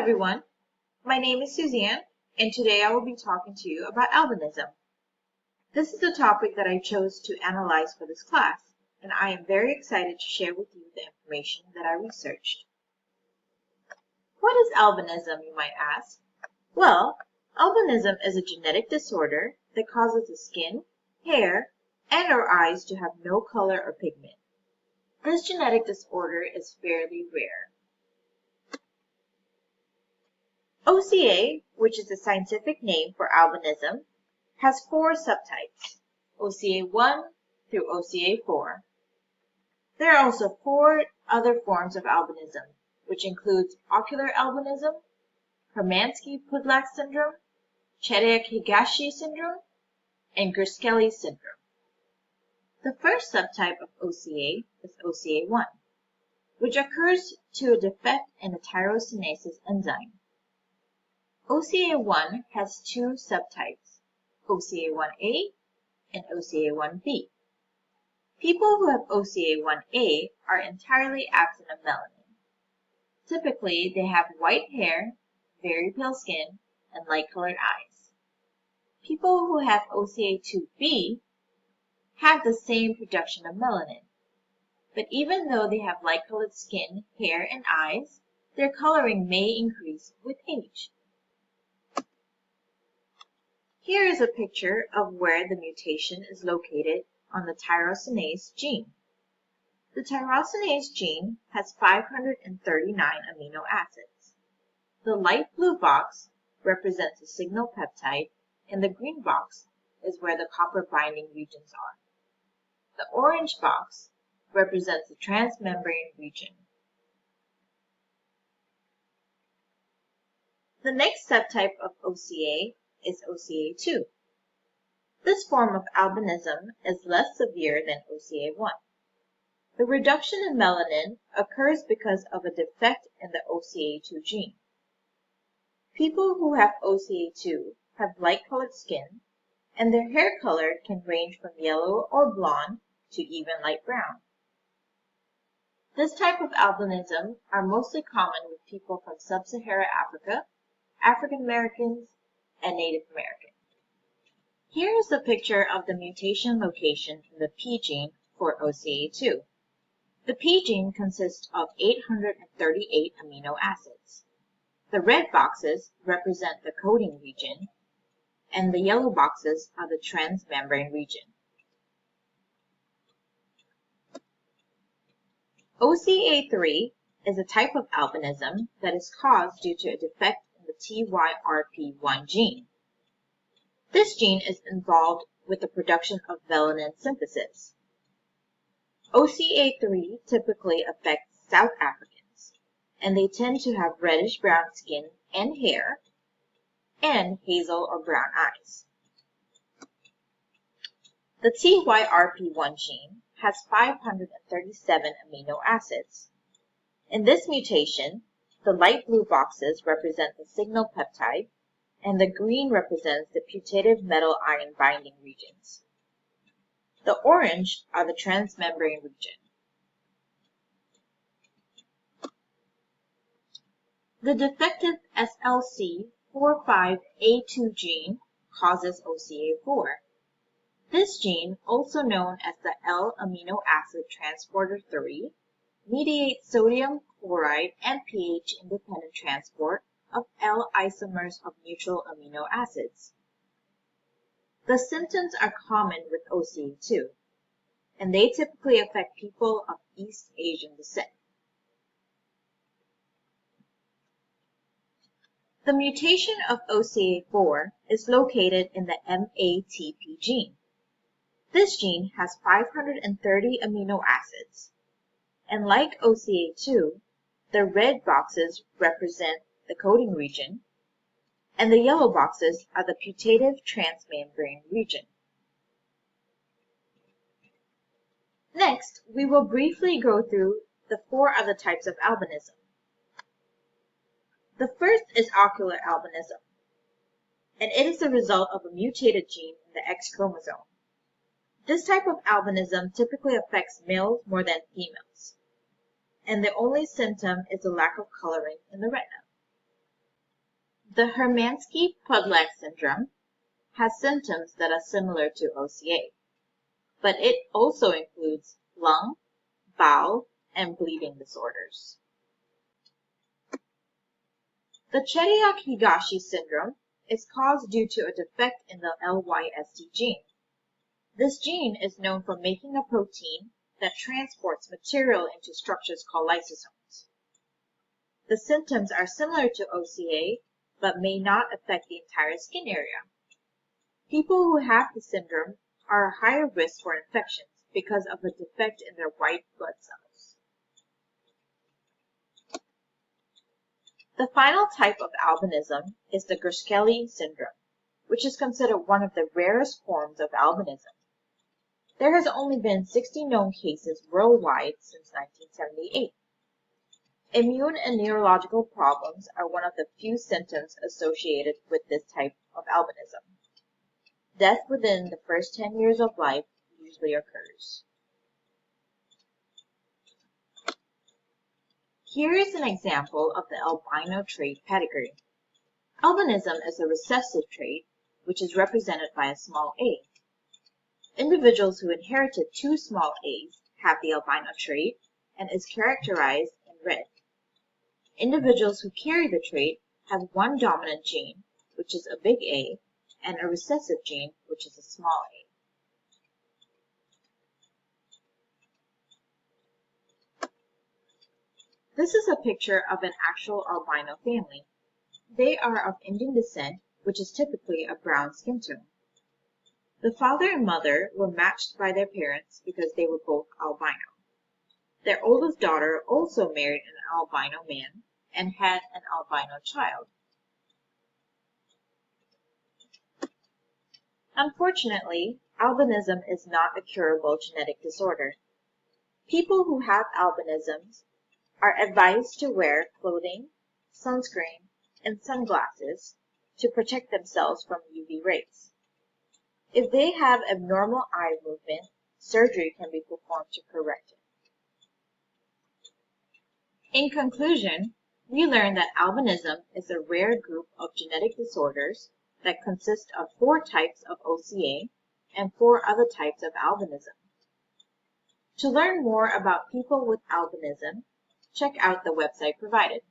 everyone, my name is Suzanne, and today I will be talking to you about albinism. This is a topic that I chose to analyze for this class, and I am very excited to share with you the information that I researched. What is albinism, you might ask? Well, albinism is a genetic disorder that causes the skin, hair, and our eyes to have no color or pigment. This genetic disorder is fairly rare. OCA, which is the scientific name for albinism, has 4 subtypes, OCA1 through OCA4. There are also 4 other forms of albinism, which includes ocular albinism, Hermansky-Pudlak syndrome, Chetek-Higashi syndrome, and Grishkelly syndrome. The first subtype of OCA is OCA1, which occurs to a defect in the tyrosinase enzyme. OCA1 has 2 subtypes, OCA1A and OCA1B. People who have OCA1A are entirely absent of melanin. Typically, they have white hair, very pale skin, and light-colored eyes. People who have OCA2B have the same production of melanin, but even though they have light-colored skin, hair, and eyes, their coloring may increase with age. Here is a picture of where the mutation is located on the tyrosinase gene. The tyrosinase gene has 539 amino acids. The light blue box represents the signal peptide, and the green box is where the copper binding regions are. The orange box represents the transmembrane region. The next subtype of OCA is OCA2. This form of albinism is less severe than OCA1. The reduction in melanin occurs because of a defect in the OCA2 gene. People who have OCA2 have light-colored skin, and their hair color can range from yellow or blonde to even light brown. This type of albinism are mostly common with people from sub-Saharan Africa, African Americans, and Native American. Here is a picture of the mutation location in the P gene for OCA2. The P gene consists of 838 amino acids. The red boxes represent the coding region, and the yellow boxes are the transmembrane region. OCA3 is a type of albinism that is caused due to a defect the TYRP1 gene. This gene is involved with the production of melanin synthesis. OCA3 typically affects South Africans, and they tend to have reddish-brown skin and hair, and hazel or brown eyes. The TYRP1 gene has 537 amino acids. In this mutation, the light blue boxes represent the signal peptide, and the green represents the putative metal iron binding regions. The orange are the transmembrane region. The defective SLC45A2 gene causes OCA4. This gene, also known as the L-amino acid transporter 3, mediates sodium, chloride, and pH-independent transport of L-isomers of neutral amino acids. The symptoms are common with OCA2, and they typically affect people of East Asian descent. The mutation of OCA4 is located in the MATP gene. This gene has 530 amino acids. And like OCA2, the red boxes represent the coding region, and the yellow boxes are the putative transmembrane region. Next, we will briefly go through the 4 other types of albinism. The first is ocular albinism, and it is the result of a mutated gene in the X chromosome. This type of albinism typically affects males more than females, and the only symptom is the lack of coloring in the retina. The Hermansky-Pudlak syndrome has symptoms that are similar to OCA, but it also includes lung, bowel, and bleeding disorders. The Chediak-Higashi syndrome is caused due to a defect in the LYST gene. This gene is known for making a protein that transports material into structures called lysosomes. The symptoms are similar to OCA, but may not affect the entire skin area. People who have the syndrome are at higher risk for infections because of a defect in their white blood cells. The final type of albinism is the Gershkelly syndrome, which is considered one of the rarest forms of albinism. There has only been 60 known cases worldwide since 1978. Immune and neurological problems are one of the few symptoms associated with this type of albinism. Death within the first 10 years of life usually occurs. Here is an example of the albino trait pedigree. Albinism is a recessive trait, which is represented by a small a. Individuals who inherited 2 small a's have the albino trait and is characterized in red. Individuals who carry the trait have one dominant gene, which is a big A, and a recessive gene, which is a small a. This is a picture of an actual albino family. They are of Indian descent, which is typically a brown skin tone. The father and mother were matched by their parents because they were both albino. Their oldest daughter also married an albino man and had an albino child. Unfortunately, albinism is not a curable genetic disorder. People who have albinism are advised to wear clothing, sunscreen, and sunglasses to protect themselves from UV rays. If they have abnormal eye movement, surgery can be performed to correct it. In conclusion, we learned that albinism is a rare group of genetic disorders that consist of 4 types of OCA and 4 other types of albinism. To learn more about people with albinism, check out the website provided.